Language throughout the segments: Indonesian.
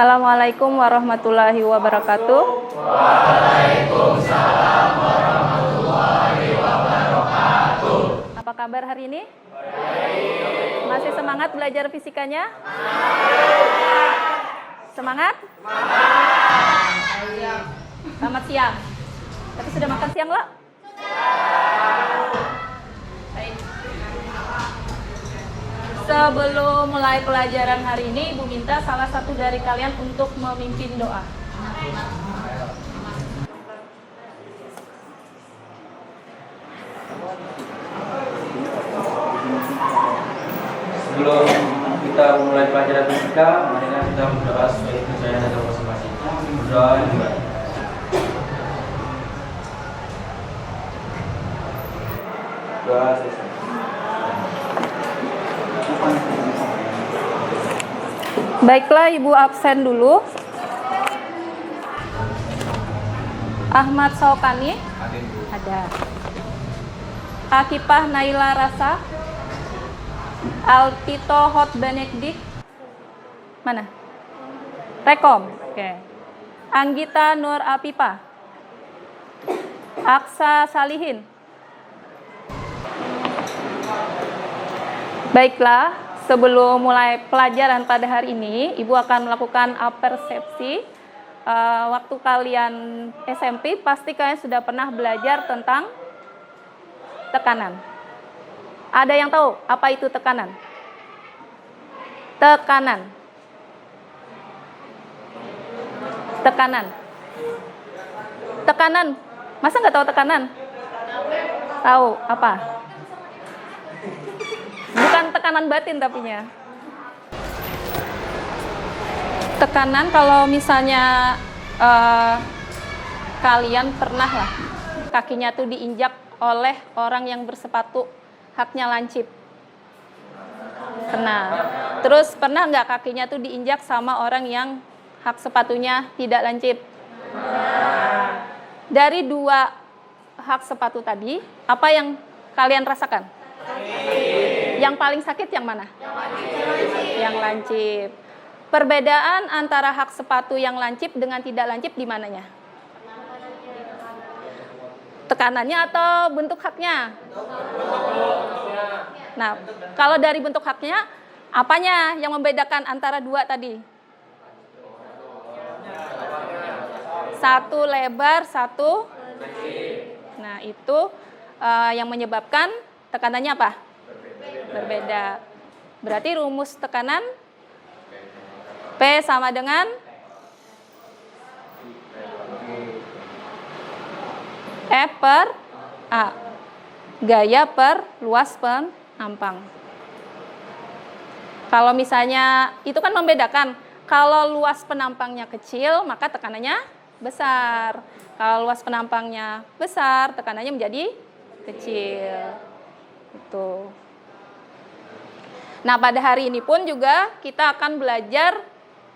Assalamualaikum warahmatullahi wabarakatuh. Waalaikumsalam warahmatullahi wabarakatuh. Apa kabar hari ini? Baik. Masih semangat belajar fisikanya? Semangat? Selamat siang. Tapi sudah makan siang, Lo? Baik. Sebelum mulai pelajaran hari ini, Ibu minta salah satu dari kalian untuk memimpin doa. Sebelum kita mulai pelajaran fisika, marilah kita berdoa sesuai kepercayaan agama masing-masing. Berdoa dimulai. Doa selesai. Baiklah, Ibu absen dulu. Ahmad Saukani? Ada. Akipah Naila Rasa? Altito Hot Benedict? Mana? Rekom. Oke. Anggita Nur Apipa? Aksa Salihin? Baiklah. Sebelum mulai pelajaran pada hari ini, Ibu akan melakukan apersepsi. Waktu kalian SMP, pasti kalian sudah pernah belajar tentang tekanan. Ada yang tahu apa itu tekanan? Tekanan. Tekanan. Tekanan. Masa nggak tahu tekanan? Tahu apa? Bukan tekanan batin tapinya. Tekanan kalau misalnya kalian pernah lah kakinya tuh diinjak oleh orang yang bersepatu haknya lancip. Pernah. Terus pernah nggak kakinya tuh diinjak sama orang yang hak sepatunya tidak lancip? Dari dua hak sepatu tadi, apa yang kalian rasakan? Yang paling sakit yang mana? Yang lancip. Perbedaan antara hak sepatu yang lancip dengan tidak lancip di mananya? Tekanannya atau bentuk haknya? Nah, kalau dari bentuk haknya, apanya yang membedakan antara dua tadi? Satu lebar, satu. Nah, itu yang menyebabkan tekanannya apa? Berbeda. Berarti rumus tekanan P sama dengan F per A. Gaya per luas penampang. Kalau misalnya itu kan membedakan. Kalau luas penampangnya kecil, maka tekanannya besar. Kalau luas penampangnya besar, tekanannya menjadi kecil. Itu. Nah, pada hari ini pun juga kita akan belajar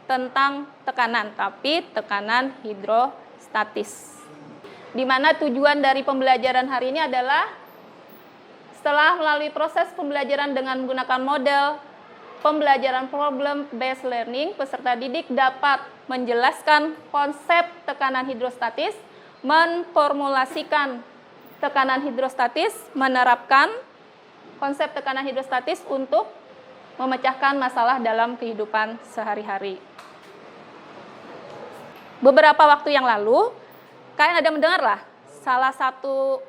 tentang tekanan, tapi tekanan hidrostatis. Di mana tujuan dari pembelajaran hari ini adalah setelah melalui proses pembelajaran dengan menggunakan model pembelajaran problem based learning, peserta didik dapat menjelaskan konsep tekanan hidrostatis, memformulasikan tekanan hidrostatis, menerapkan konsep tekanan hidrostatis untuk memecahkan masalah dalam kehidupan sehari-hari. Beberapa waktu yang lalu, kalian ada mendengar lah salah satu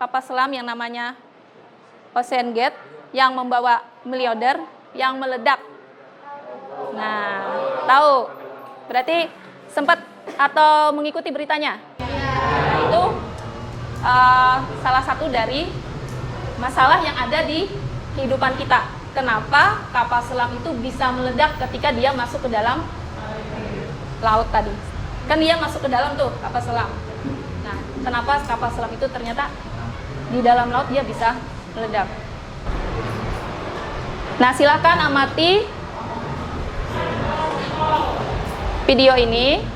kapal selam yang namanya Ocean Gate yang membawa melioder yang meledak. Nah, tahu? Berarti sempat atau mengikuti beritanya? Nah, itu salah satu dari masalah yang ada di kehidupan kita. Kenapa kapal selam itu bisa meledak ketika dia masuk ke dalam laut tadi? Kan dia masuk ke dalam tuh kapal selam. Nah, kenapa kapal selam itu ternyata di dalam laut dia bisa meledak? Nah, silakan amati video ini.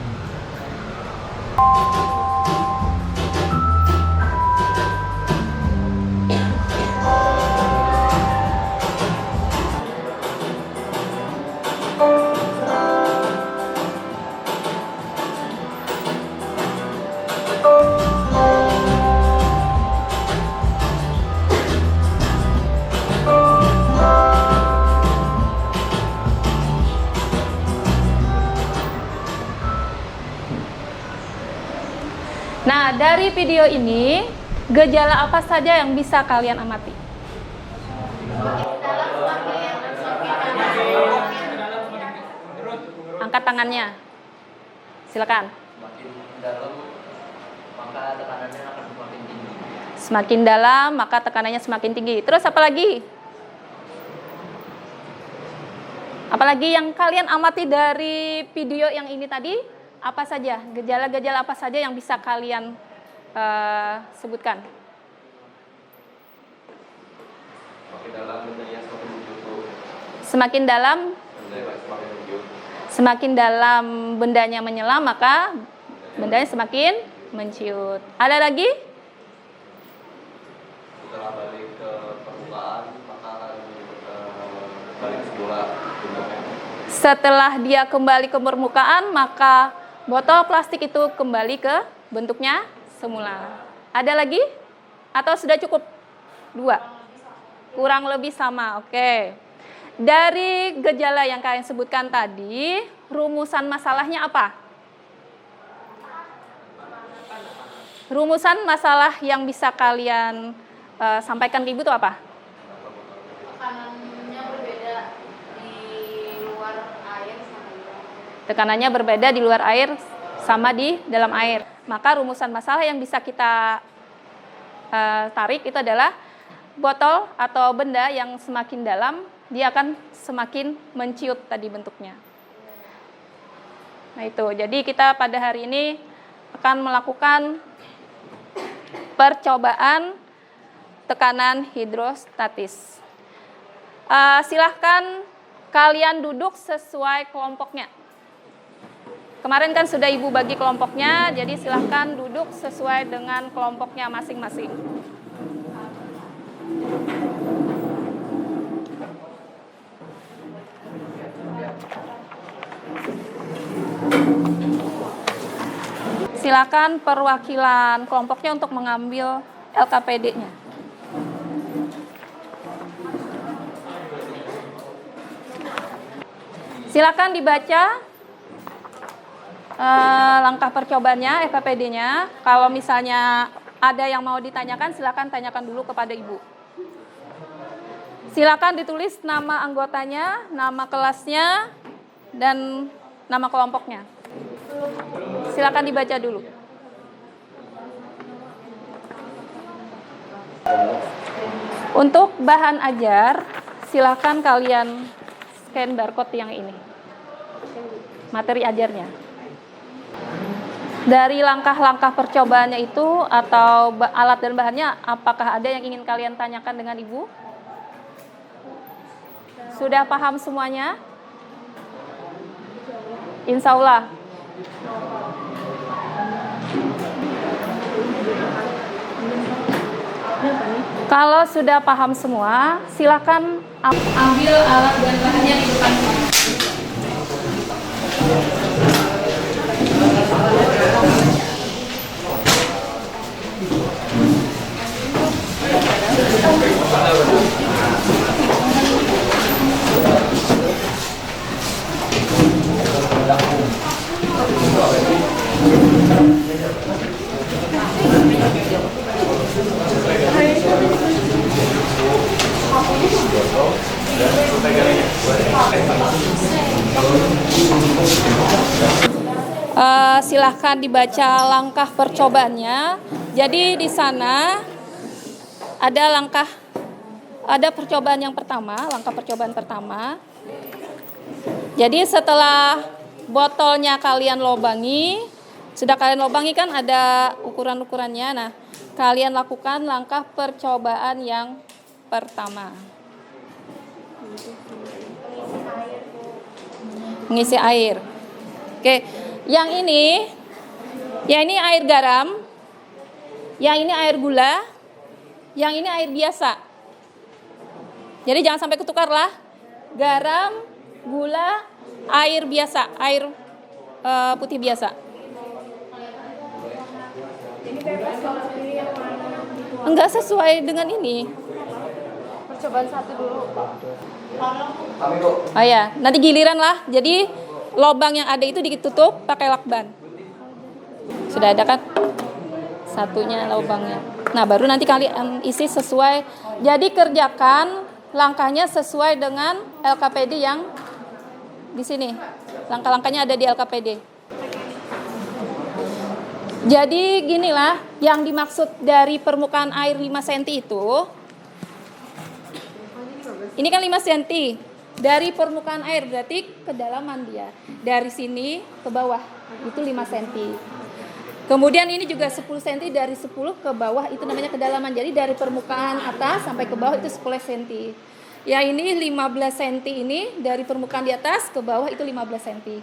Dari video ini, gejala apa saja yang bisa kalian amati? Angkat tangannya. Silakan. Semakin dalam, maka tekanannya akan semakin tinggi. Semakin dalam, maka tekanannya semakin tinggi. Terus apa lagi? Apalagi yang kalian amati dari video yang ini tadi? Apa saja? Gejala-gejala apa saja yang bisa kalian sebutkan? Semakin dalam bendanya semakin menjunjung. Semakin dalam, Bendanya semakin menjunjung. semakin dalam bendanya menyelam, maka bendanya semakin menciut. Ada lagi? Setelah balik ke permukaan, maka akan balik semula bentuknya. Setelah dia kembali ke permukaan, maka botol plastik itu kembali ke bentuknya semula. Ada lagi? Atau sudah cukup? 2? Kurang lebih sama, oke. Dari gejala yang kalian sebutkan tadi, rumusan masalahnya apa? Rumusan masalah yang bisa kalian sampaikan ke ibu itu apa? Tekanannya berbeda di luar air sama di dalam. Tekanannya berbeda di luar air sama di dalam air. Maka rumusan masalah yang bisa kita tarik itu adalah botol atau benda yang semakin dalam, dia akan semakin menciut tadi bentuknya. Nah itu, jadi kita pada hari ini akan melakukan percobaan tekanan hidrostatis. Silahkan kalian duduk sesuai kelompoknya. Kemarin kan sudah ibu bagi kelompoknya, jadi silahkan duduk sesuai dengan kelompoknya masing-masing. Silakan perwakilan kelompoknya untuk mengambil LKPD-nya. Silakan dibaca langkah percobaannya, LKPD-nya. Kalau misalnya ada yang mau ditanyakan, silakan tanyakan dulu kepada ibu. Silakan ditulis nama anggotanya, nama kelasnya, dan nama kelompoknya. Silakan dibaca dulu. Untuk bahan ajar, silakan kalian scan barcode yang ini. Materi ajarnya. Dari langkah-langkah percobaannya itu atau alat dan bahannya, apakah ada yang ingin kalian tanyakan dengan ibu? Sudah paham semuanya? Insya Allah. Kalau sudah paham semua, silakan ambil alat dan bahannya di depan. Silahkan dibaca langkah percobaannya. Jadi di sana ada percobaan yang pertama, langkah percobaan pertama. Jadi setelah botolnya kalian lobangi, sudah kalian lobangi kan ada ukuran-ukurannya. Nah, kalian lakukan langkah percobaan yang pertama. Mengisi air. Oke, yang ini air garam, yang ini air gula, yang ini air biasa. Jadi jangan sampai ketukar lah. Garam, gula, air biasa, air putih biasa. Enggak sesuai dengan ini. Percobaan satu dulu. Oh ya, nanti giliran lah. Jadi lobang yang ada itu ditutup pakai lakban. Sudah ada kan? satunya lubangnya. Nah, baru nanti kalian isi sesuai. Jadi kerjakan langkahnya sesuai dengan LKPD yang di sini. Langkah-langkahnya ada di LKPD. Jadi ginilah yang dimaksud dari permukaan air 5 cm itu. Ini kan 5 cm. Dari permukaan air berarti kedalaman dia. Dari sini ke bawah itu 5 cm. Kemudian ini juga 10 cm, dari 10 ke bawah itu namanya kedalaman. Jadi dari permukaan atas sampai ke bawah itu 10 cm. Ya ini 15 cm ini dari permukaan di atas ke bawah itu 15 cm.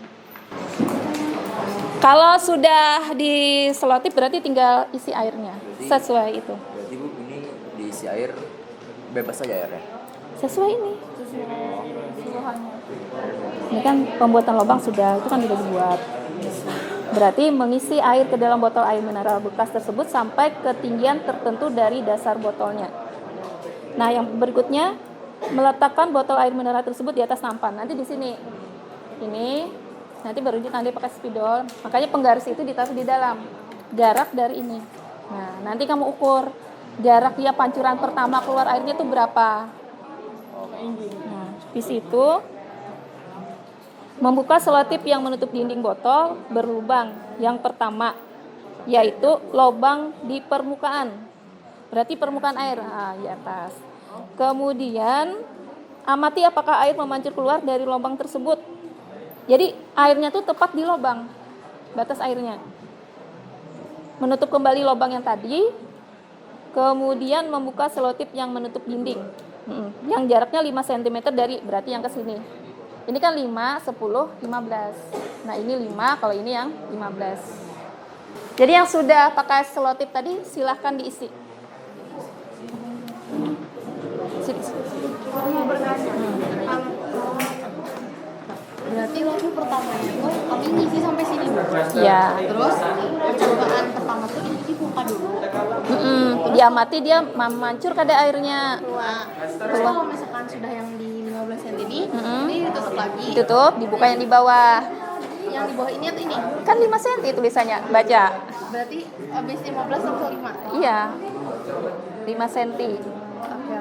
Kalau sudah diselotip berarti tinggal isi airnya sesuai itu. Berarti Bu, ini diisi air bebas saja airnya? Sesuai ini. Ini kan pembuatan lubang sudah, itu kan sudah dibuat. Berarti mengisi air ke dalam botol air mineral bekas tersebut sampai ketinggian tertentu dari dasar botolnya. Nah, yang berikutnya meletakkan botol air mineral tersebut di atas nampan. Nanti di sini. Ini nanti baru nanti pakai spidol. Makanya penggaris itu ditaruh di dalam. Jarak dari ini. Nah, nanti kamu ukur jarak dia pancuran pertama keluar airnya itu berapa. Nah, di situ membuka selotip yang menutup dinding botol berlubang yang pertama, yaitu lubang di permukaan. Berarti permukaan air di atas. Kemudian amati apakah air memancur keluar dari lubang tersebut. Jadi airnya tuh tepat di lubang, batas airnya. Menutup kembali lubang yang tadi. Kemudian membuka selotip yang menutup dinding. Yang jaraknya 5 cm dari berarti yang ke sini. Ini kan 5, 10, 15. Nah ini 5, kalau ini yang 15. Jadi yang sudah pakai selotip tadi silahkan diisi. Berarti waktu pertama itu kami ngisi sampai sini Bu. Ya. Terus percobaan pertama tuh ini dibuka dulu. Diamati dia memancur kada airnya. Terus kalau misalkan sudah yang di 15 cm ini ditutup lagi. Ditutup, dibuka yang di bawah. Yang di bawah ini atau ini? Kan 5 cm tulisannya, baca. Berarti habis 15 langsung 5. Iya. 5 cm. Oke.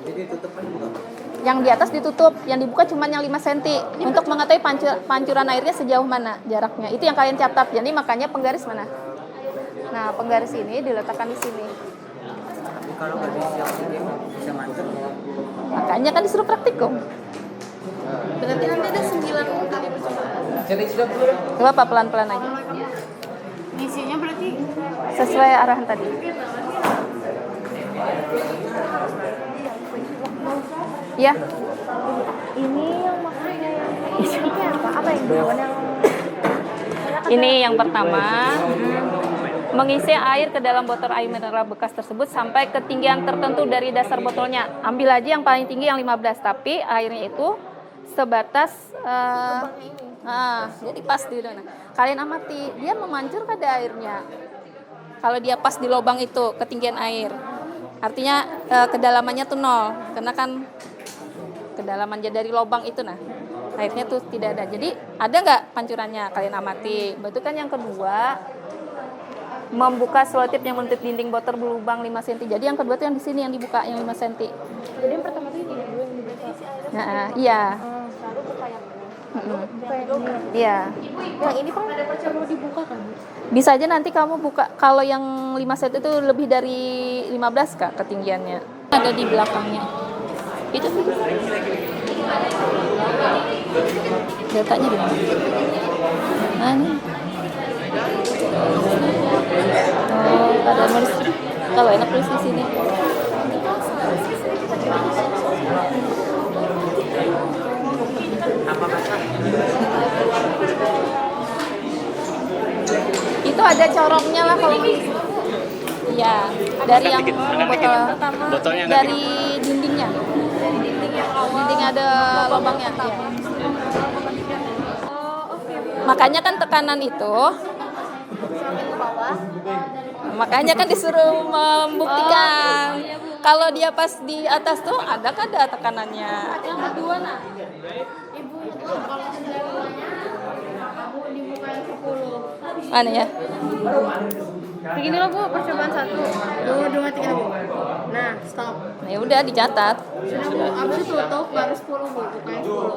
Jadi tutup kan bukan? Yang di atas ditutup, yang dibuka cuma yang 5 cm. Untuk mengetahui pancuran airnya sejauh mana jaraknya. Itu yang kalian catat. Jadi makanya penggaris mana? Nah, penggaris ini diletakkan di sini. Kalau nggak bisa mantep. Makanya kan disuruh praktikum. Berarti nanti ada 9 kali percobaan. Jadi sudah Coba Pak pelan-pelan aja. Ngisinya berarti Sesuai arahan tadi. Ya. ini yang maksudnya ini apa? Apa yang dibuat yang Ini yang pertama, mengisi air ke dalam botol air mineral bekas tersebut sampai ketinggian tertentu dari dasar botolnya. Ambil aja yang paling tinggi yang 15, tapi airnya itu sebatas jadi pas di sana. Kalian amati, dia memancur kada airnya. Kalau dia pas di lubang itu ketinggian air, artinya kedalamannya tuh 0, karena kan kedalamannya dari lubang itu airnya tuh tidak ada. Jadi ada nggak pancurannya? Kalian amati. Betul kan yang kedua, membuka selotip yang menutup dinding botol berlubang 5 cm. Jadi yang kedua tuh yang di sini yang dibuka yang 5 cm. Jadi yang pertama tuh ini dulu yang dibuka. Nah, iya. Lalu buka yang Buka yang ini. Iya. Yang ini kan perlu dibuka kan? Bisa aja nanti kamu buka kalau yang 5 cm itu lebih dari 15 Kak ketinggiannya. Ada di belakangnya. Itu datanya di mana? Nah, ini. Ada nulis. Kalau enak tulis di sini. Itu ada corongnya lah kalau iya, dari yang botolnya dari dindingnya. Dinding ada lubangnya. Ya. Makanya kan tekanan itu. Makanya kan disuruh membuktikan. Kalau dia pas di atas tuh ada kada tekanannya. Yang kedua Ibu itu kalau dibuka yang 10. Mana ya? Begini loh Bu, percobaan 1. 2, 3 Bu. Nah, stop. Nah, ya udah dicatat. Sudah Bu, abis itu tutup baru 10 Bu, bukannya 10.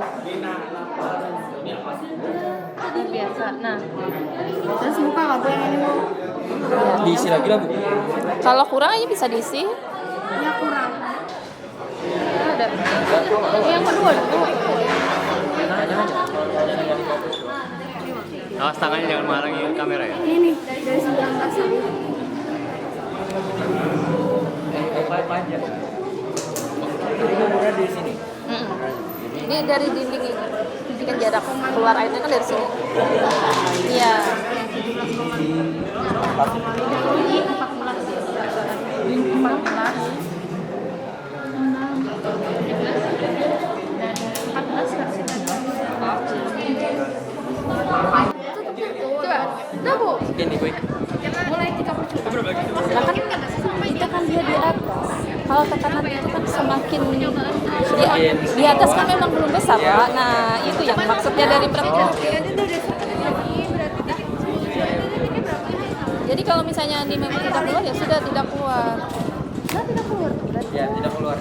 Tadi biasa. Nah, terus buka nggak Bu yang ini Bu? Diisi lagi lah, Bu. Kalau kurang aja bisa diisi. Ya kurang. Ada. Yang kedua dulu. Awas tangannya jangan menghalangi kamera ya. Ini dari 19 tadi. Di sini. Ini dari dinding ini. Jadi kan jarak keluar airnya kan dari sini. Iya. Ini 14. 14. 14 kasih coba. Udah Bu. Ini, Bu. Mulai 3 percobaan. Nah, kan itu kan dia di atas. Kalau tekanan itu kan semakin di atas kan memang belum besar, Pak. Nah, itu yang maksudnya dari Jadi kalau misalnya ini memang tidak keluar ya sudah tidak keluar. Nah, tidak keluar tuh berarti. Ya, tidak keluar.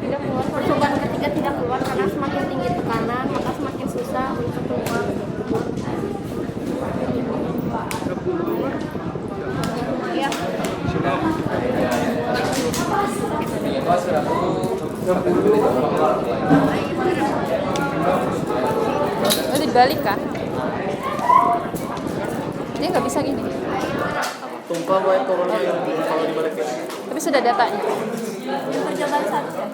Tidak keluar. Percobaan ketiga tidak keluar karena semakin tinggi tekanan maka semakin susah untuk keluar. Ya. Oh, dibalik kan? Dia nggak bisa gini. Tumpah baik kalau dibalikin. Tapi sudah datanya. Percobaan 1 ya?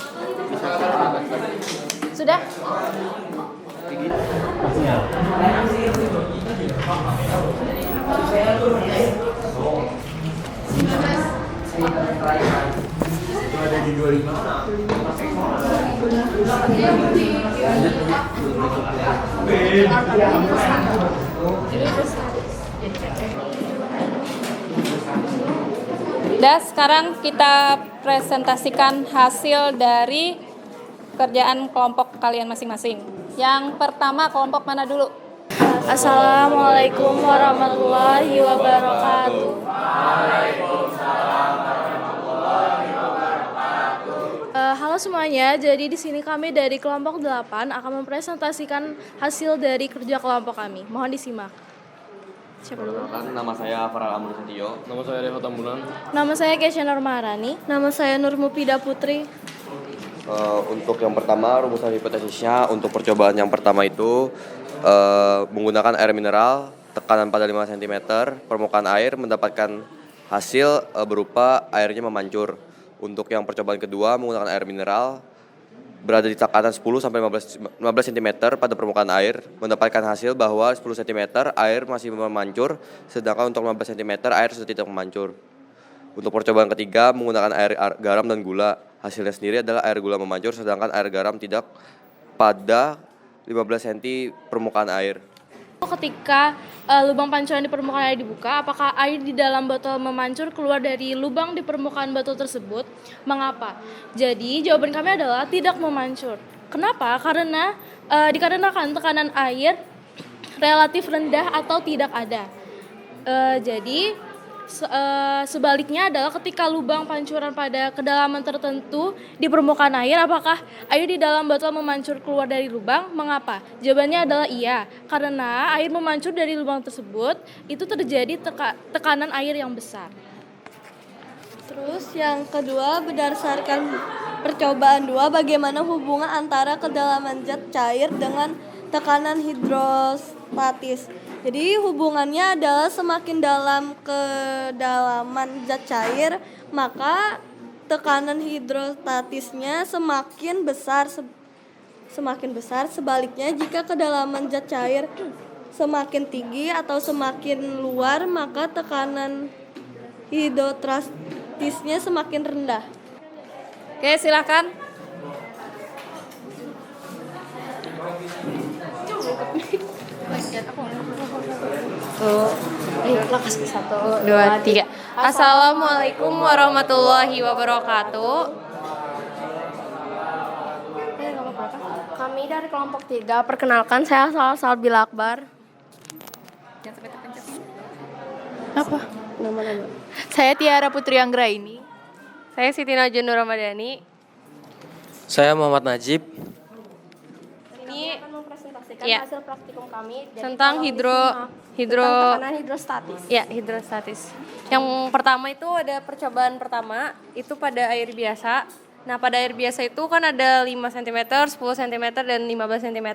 Sudah? Ada di 25. Dan sekarang kita presentasikan hasil dari kerjaan kelompok kalian masing-masing. Yang pertama kelompok mana dulu? Assalamualaikum warahmatullahi wabarakatuh. Halo semuanya, jadi di sini kami dari kelompok 8 akan mempresentasikan hasil dari kerja kelompok kami. Mohon disimak. Siapa dulu? Perkenalkan, nama saya Farel Amrul Setio. Nama saya Revo Tambunan. Nama saya Kesha Normaharani. Nama saya Nur Mufida Putri. Untuk yang pertama, rumusan hipotesisnya untuk percobaan yang pertama itu menggunakan air mineral, tekanan pada 5 cm, permukaan air mendapatkan hasil berupa airnya memancur. Untuk yang percobaan kedua menggunakan air mineral, berada di tekanan 10 sampai 15 cm pada permukaan air, mendapatkan hasil bahwa 10 cm air masih memancur, sedangkan untuk 15 cm air sudah tidak memancur. Untuk percobaan ketiga menggunakan air garam dan gula, hasilnya sendiri adalah air gula memancur, sedangkan air garam tidak pada 15 cm permukaan air. Ketika lubang pancuran di permukaan air dibuka, apakah air di dalam botol memancur keluar dari lubang di permukaan botol tersebut? Mengapa? Jadi jawaban kami adalah tidak memancur. Kenapa? Karena dikarenakan tekanan air relatif rendah atau tidak ada. Jadi sebaliknya adalah ketika lubang pancuran pada kedalaman tertentu di permukaan air, apakah air di dalam botol memancur keluar dari lubang? Mengapa? Jawabannya adalah iya, karena air memancur dari lubang tersebut itu terjadi tekanan air yang besar. Terus yang kedua, berdasarkan percobaan 2, bagaimana hubungan antara kedalaman zat cair dengan tekanan hidrostatis. Jadi hubungannya adalah semakin dalam kedalaman zat cair, maka tekanan hidrostatisnya semakin besar. Sebaliknya, jika kedalaman zat cair semakin tinggi atau semakin luar, maka tekanan hidrostatisnya semakin rendah. Oke, silakan. Satu, dua, tiga. Assalamualaikum warahmatullahi wabarakatuh. Kami dari kelompok 3, perkenalkan saya Salbil Akbar. Jangan sampai terpencet. Apa? Nama-nama. Saya Tiara Putri Anggraini. Saya Siti Najwa Nur Ramadhani. Saya Muhammad Najib. Ini akan mempresentasikan Iya. hasil praktikum kami dari tentang tentang tekanan hidrostatis. Ya, hidrostatis. Yang pertama itu ada percobaan pertama itu pada air biasa. Nah, pada air biasa itu kan ada 5 cm, 10 cm dan 15 cm.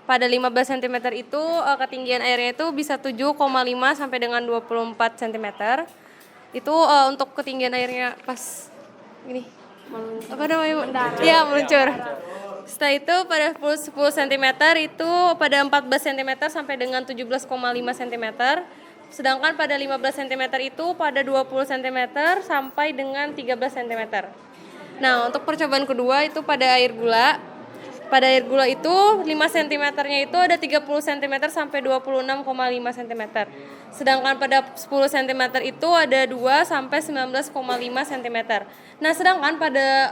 Pada 15 cm itu ketinggian airnya itu bisa 7,5 sampai dengan 24 cm. Itu untuk ketinggian airnya pas ini apa namanya? Ya, meluncur. Setelah itu pada 10 cm itu pada 14 cm sampai dengan 17,5 cm. Sedangkan pada 15 cm itu pada 20 cm sampai dengan 13 cm. Nah, untuk percobaan kedua itu pada air gula. Pada air gula itu 5 cm-nya itu ada 30 cm sampai 26,5 cm. Sedangkan pada 10 cm itu ada 2 sampai 19,5 cm. Nah, sedangkan pada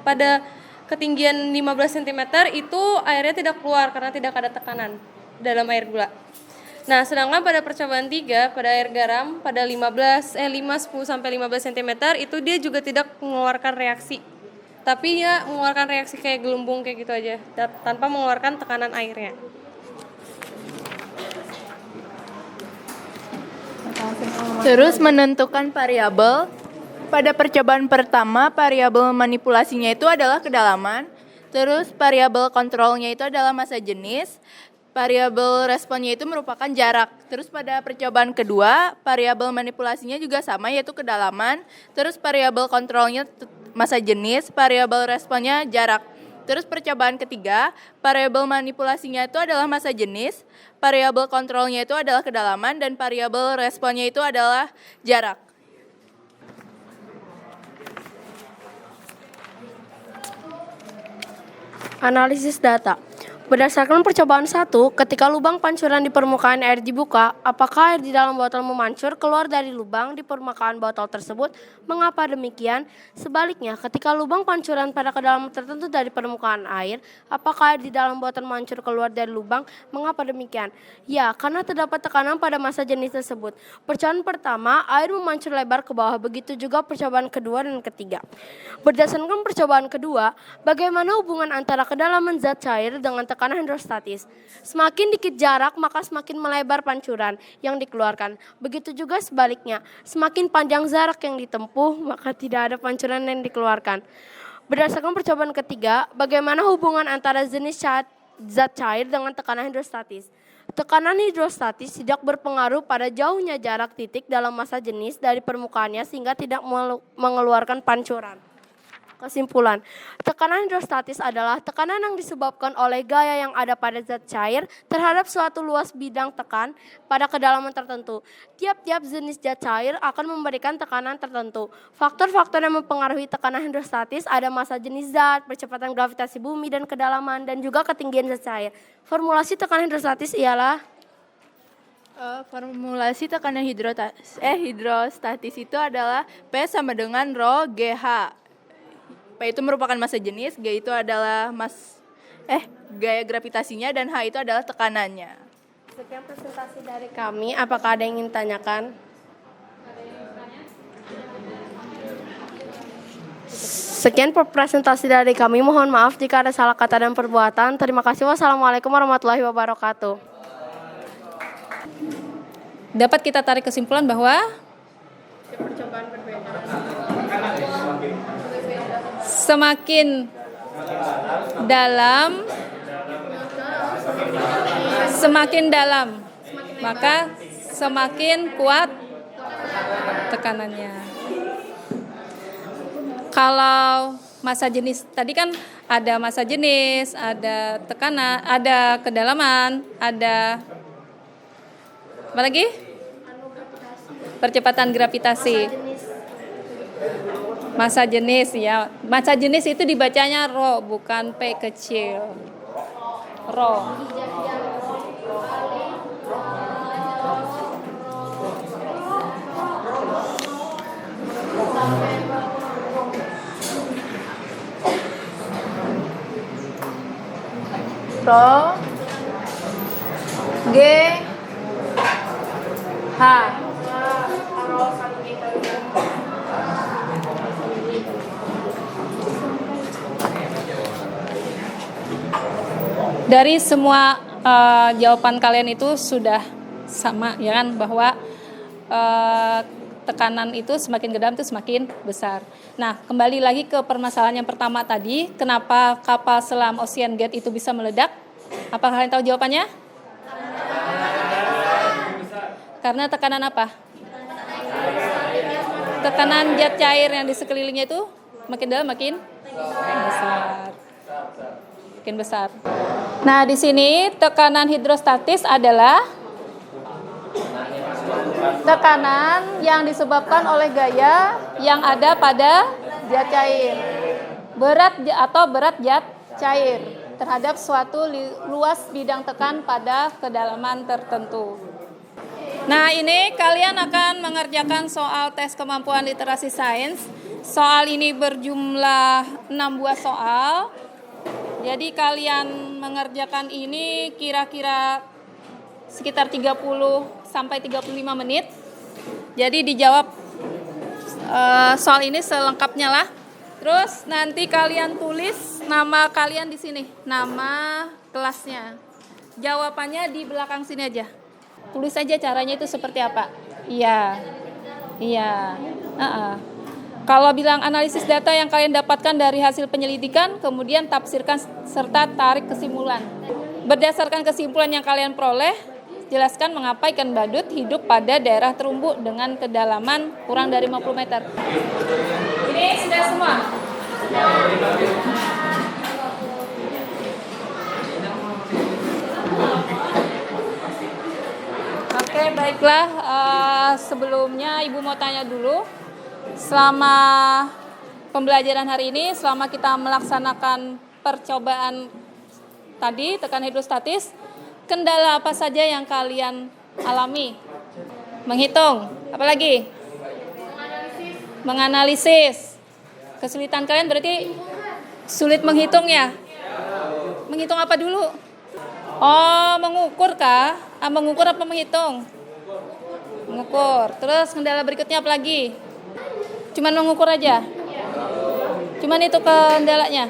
pada ketinggian 15 cm itu airnya tidak keluar karena tidak ada tekanan dalam air gula. Nah, sedangkan pada percobaan 3 pada air garam pada 5, 10 sampai 15 cm itu dia juga tidak mengeluarkan reaksi. Tapi ya mengeluarkan reaksi kayak gelembung kayak gitu aja tanpa mengeluarkan tekanan airnya. Terus menentukan variabel. Pada percobaan pertama, variabel manipulasinya itu adalah kedalaman. Terus variabel kontrolnya itu adalah massa jenis. Variabel responnya itu merupakan jarak. Terus pada percobaan kedua, variabel manipulasinya juga sama yaitu kedalaman. Terus variabel kontrolnya massa jenis, variabel responnya jarak. Terus percobaan ketiga, variabel manipulasinya itu adalah massa jenis, variabel kontrolnya itu adalah kedalaman, dan variabel responnya itu adalah jarak. Analisis data. Berdasarkan percobaan 1, ketika lubang pancuran di permukaan air dibuka, apakah air di dalam botol memancur keluar dari lubang di permukaan botol tersebut? Mengapa demikian? Sebaliknya, ketika lubang pancuran pada kedalaman tertentu dari permukaan air, apakah air di dalam botol memancur keluar dari lubang? Mengapa demikian? Ya, karena terdapat tekanan pada massa jenis tersebut. Percobaan pertama, air memancur lebar ke bawah, begitu juga percobaan kedua dan ketiga. Berdasarkan percobaan kedua, bagaimana hubungan antara kedalaman zat cair dengan tekanan hidrostatis? Semakin dikit jarak, maka semakin melebar pancuran yang dikeluarkan. Begitu juga sebaliknya, semakin panjang jarak yang ditempuh, maka tidak ada pancuran yang dikeluarkan. Berdasarkan percobaan ketiga, bagaimana hubungan antara jenis zat cair dengan tekanan hidrostatis? Tekanan hidrostatis tidak berpengaruh pada jauhnya jarak titik dalam massa jenis dari permukaannya sehingga tidak mengeluarkan pancuran. Kesimpulan, tekanan hidrostatis adalah tekanan yang disebabkan oleh gaya yang ada pada zat cair terhadap suatu luas bidang tekan pada kedalaman tertentu. Tiap-tiap jenis zat cair akan memberikan tekanan tertentu. Faktor-faktor yang mempengaruhi tekanan hidrostatis ada massa jenis zat, percepatan gravitasi bumi dan kedalaman, dan juga ketinggian zat cair. Formulasi tekanan hidrostatis ialah Formulasi tekanan hidrostatis itu adalah P sama dengan rho GH. P itu merupakan massa jenis, G itu adalah gaya gravitasinya, dan H itu adalah tekanannya. Sekian presentasi dari kami. Apakah ada yang ingin tanyakan? Sekian presentasi dari kami. Mohon maaf jika ada salah kata dan perbuatan. Terima kasih. Wassalamualaikum warahmatullahi wabarakatuh. Dapat kita tarik kesimpulan bahwa semakin dalam, maka semakin kuat tekanannya. Kalau massa jenis tadi kan ada massa jenis, ada tekanan, ada kedalaman, ada apa lagi? Percepatan gravitasi. Massa jenis ya. Massa jenis itu dibacanya rho, bukan P kecil. Rho. Rho G H. Dari semua jawaban kalian itu sudah sama ya kan, bahwa tekanan itu semakin ke dalam itu semakin besar. Nah, kembali lagi ke permasalahan yang pertama tadi, kenapa kapal selam Ocean Gate itu bisa meledak? Apa kalian tahu jawabannya? Karena tekanan apa? Tekanan zat cair yang di sekelilingnya itu makin dalam makin besar. Makin besar. Nah, di sini tekanan hidrostatis adalah tekanan yang disebabkan oleh gaya yang ada pada zat cair. Berat zat cair terhadap suatu luas bidang tekan pada kedalaman tertentu. Nah, ini kalian akan mengerjakan soal tes kemampuan literasi sains. Soal ini berjumlah 6 buah soal. Jadi kalian mengerjakan ini kira-kira sekitar 30 sampai 35 menit. Jadi dijawab soal ini selengkapnya lah. Terus nanti kalian tulis nama kalian di sini, nama kelasnya. Jawabannya di belakang sini aja. Tulis aja caranya itu seperti apa. Iya. Kalau bilang analisis data yang kalian dapatkan dari hasil penyelidikan, kemudian tafsirkan serta tarik kesimpulan. Berdasarkan kesimpulan yang kalian peroleh, jelaskan mengapa ikan badut hidup pada daerah terumbu dengan kedalaman kurang dari 50 meter. Ini sudah semua. Oke, baiklah. Sebelumnya Ibu mau tanya dulu. Selama pembelajaran hari ini, selama kita melaksanakan percobaan tadi, tekan hidrostatis, kendala apa saja yang kalian alami? Menghitung. Apa lagi? Menganalisis. Kesulitan kalian berarti sulit menghitung ya? Menghitung apa dulu? Oh, mengukur kah? Mengukur apa menghitung? Mengukur. Terus kendala berikutnya apa lagi? Cuman mengukur aja? Cuman itu kendalanya?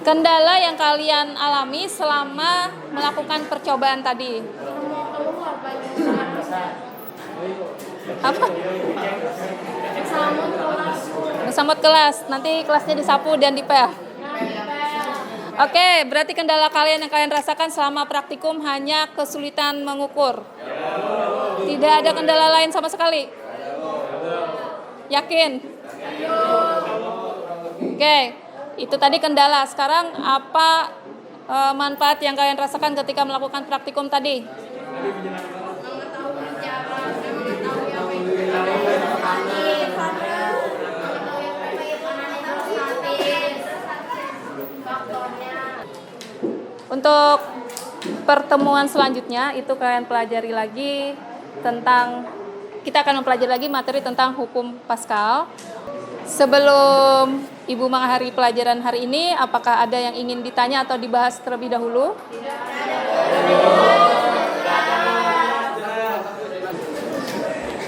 Kendala yang kalian alami selama melakukan percobaan tadi. Apa? Bersambut kelas. Nanti kelasnya disapu dan dipel. Oke, berarti kendala kalian yang kalian rasakan selama praktikum hanya kesulitan mengukur. Tidak ada kendala lain sama sekali. Yakin? Oke, itu tadi kendala. Sekarang apa manfaat yang kalian rasakan ketika melakukan praktikum tadi? Untuk pertemuan selanjutnya itu kalian pelajari lagi tentang, kita akan mempelajari lagi materi tentang hukum Pascal. Sebelum Ibu mengakhiri pelajaran hari ini, apakah ada yang ingin ditanya atau dibahas terlebih dahulu?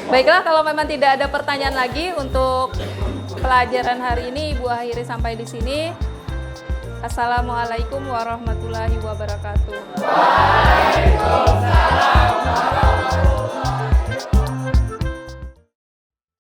Baiklah, kalau memang tidak ada pertanyaan lagi untuk pelajaran hari ini, Ibu akhiri sampai di sini. Assalamualaikum warahmatullahi wabarakatuh. Waalaikumsalam.